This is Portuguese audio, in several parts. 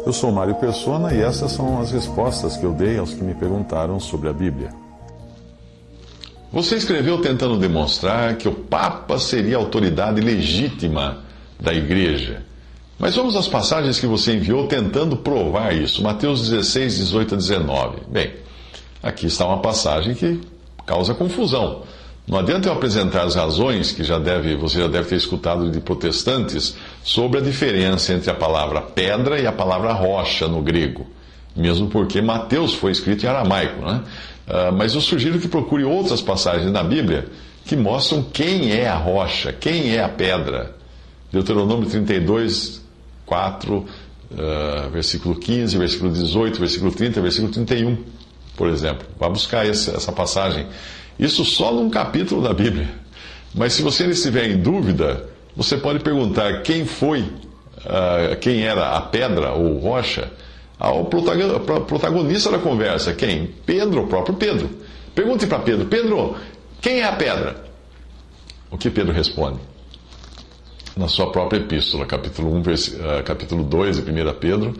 Eu sou Mário Persona e essas são as respostas que eu dei aos que me perguntaram sobre a Bíblia. Você escreveu tentando demonstrar que o Papa seria a autoridade legítima da Igreja. Mas vamos às passagens que você enviou tentando provar isso. Mateus 16, 18 a 19. Bem, aqui está uma passagem que causa confusão. Não adianta eu apresentar as razões que você já deve ter escutado de protestantes sobre a diferença entre a palavra pedra e a palavra rocha no grego. Mesmo porque Mateus foi escrito em aramaico, né? Mas eu sugiro que procure outras passagens na Bíblia que mostram quem é a rocha, quem é a pedra. Deuteronômio 32, 4, versículo 15, versículo 18, versículo 30, versículo 31, por exemplo. Vá buscar essa passagem. Isso só num capítulo da Bíblia. Mas se você estiver em dúvida, você pode perguntar quem era a pedra ou rocha, ao protagonista da conversa. Quem? Pedro, o próprio Pedro. Pergunte para Pedro: Pedro, quem é a pedra? O que Pedro responde? Na sua própria epístola, capítulo 2 de 1 Pedro,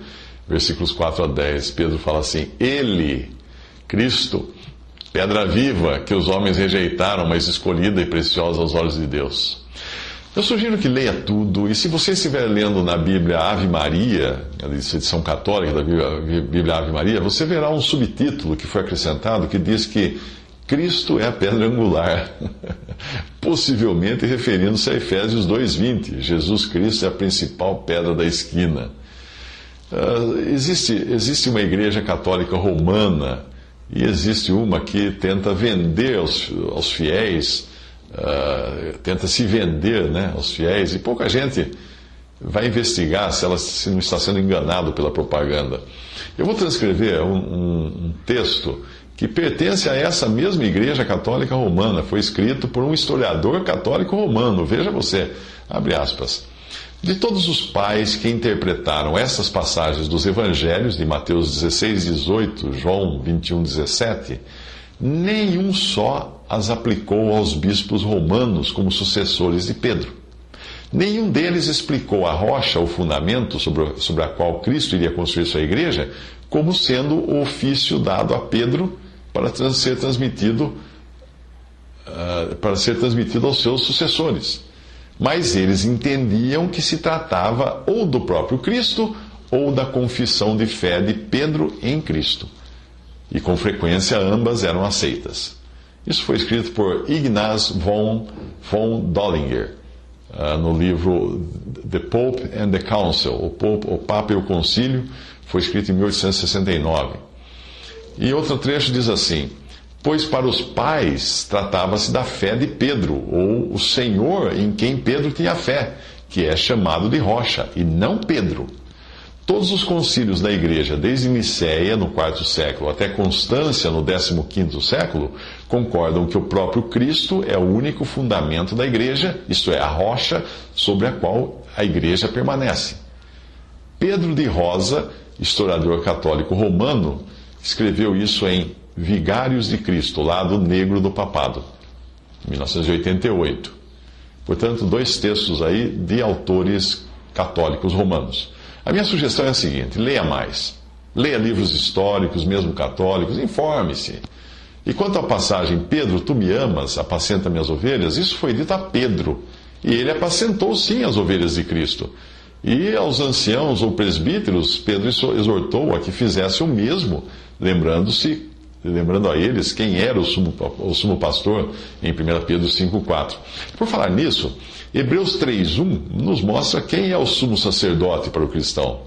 versículos 4 a 10, Pedro fala assim: Ele, Cristo, pedra viva que os homens rejeitaram, mas escolhida e preciosa aos olhos de Deus. Eu sugiro que leia tudo, e se você estiver lendo na Bíblia Ave Maria, a edição católica da Bíblia Ave Maria, você verá um subtítulo que foi acrescentado que diz que Cristo é a pedra angular, possivelmente referindo-se a Efésios 2:20. Jesus Cristo é a principal pedra da esquina. Existe uma igreja católica romana e existe uma que tenta vender aos fiéis, tenta se vender, né, aos fiéis, e pouca gente vai investigar se não está sendo enganado pela propaganda. Eu vou transcrever um texto que pertence a essa mesma igreja católica romana. Foi escrito por um historiador católico romano. Veja você, abre aspas. De todos os pais que interpretaram essas passagens dos evangelhos de Mateus 16, 18, João 21, 17, nenhum só as aplicou aos bispos romanos como sucessores de Pedro. Nenhum deles explicou a rocha, o fundamento sobre a qual Cristo iria construir sua igreja, como sendo o ofício dado a Pedro para ser transmitido aos seus sucessores. Mas eles entendiam que se tratava ou do próprio Cristo ou da confissão de fé de Pedro em Cristo. E com frequência ambas eram aceitas. Isso foi escrito por Ignaz von Dollinger, no livro The Pope and the Council, o Papa e o Concílio, foi escrito em 1869. E outro trecho diz assim: pois para os pais tratava-se da fé de Pedro, ou o Senhor em quem Pedro tinha fé, que é chamado de rocha, e não Pedro. Todos os concílios da igreja, desde Nicéia, no IV século, até Constância, no 15º século, concordam que o próprio Cristo é o único fundamento da igreja, isto é, a rocha sobre a qual a igreja permanece. Pedro de Rosa, historiador católico romano, escreveu isso em Vigários de Cristo, lado negro do papado, 1988. Portanto, 2 textos aí de autores católicos romanos. A minha sugestão é a seguinte: leia mais. Leia livros históricos, mesmo católicos, informe-se. E quanto à passagem, Pedro, tu me amas, apacenta minhas ovelhas, isso foi dito a Pedro. E ele apacentou sim as ovelhas de Cristo. E aos anciãos ou presbíteros, Pedro exortou a que fizesse o mesmo, lembrando a eles quem era o sumo pastor, em 1 Pedro 5,4. Por falar nisso, Hebreus 3,1 nos mostra quem é o sumo sacerdote para o cristão.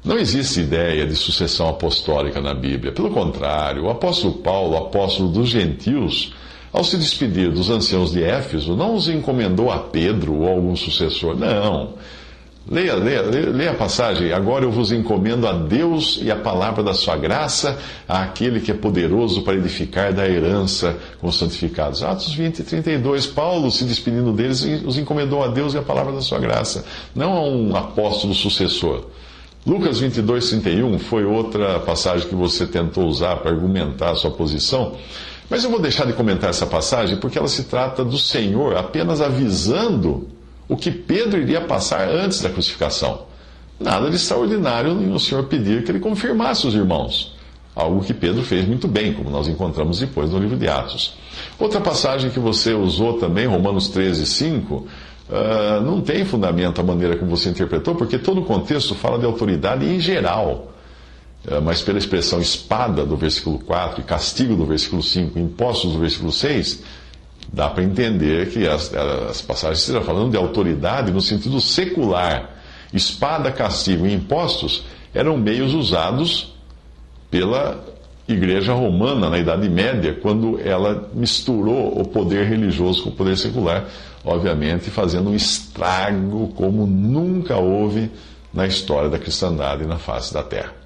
Não existe ideia de sucessão apostólica na Bíblia. Pelo contrário, o apóstolo Paulo, apóstolo dos gentios, ao se despedir dos anciãos de Éfeso, não os encomendou a Pedro ou a algum sucessor. Não. Leia a passagem. Agora eu vos encomendo a Deus e a palavra da sua graça, àquele que é poderoso para edificar da herança com os santificados. Atos 20 e 32, Paulo, se despedindo deles, os encomendou a Deus e a palavra da sua graça, não a um apóstolo sucessor. Lucas 22, 31 foi outra passagem que você tentou usar para argumentar a sua posição, mas eu vou deixar de comentar essa passagem porque ela se trata do Senhor apenas avisando o que Pedro iria passar antes da crucificação. Nada de extraordinário em o Senhor pedir que ele confirmasse os irmãos. Algo que Pedro fez muito bem, como nós encontramos depois no livro de Atos. Outra passagem que você usou também, Romanos 13, 5, não tem fundamento a maneira como você interpretou, porque todo o contexto fala de autoridade em geral. Mas pela expressão espada do versículo 4 e castigo do versículo 5, impostos do versículo 6, dá para entender que as passagens estejam falando de autoridade no sentido secular. Espada, castigo e impostos eram meios usados pela Igreja Romana na Idade Média, quando ela misturou o poder religioso com o poder secular, obviamente fazendo um estrago como nunca houve na história da cristandade na face da terra.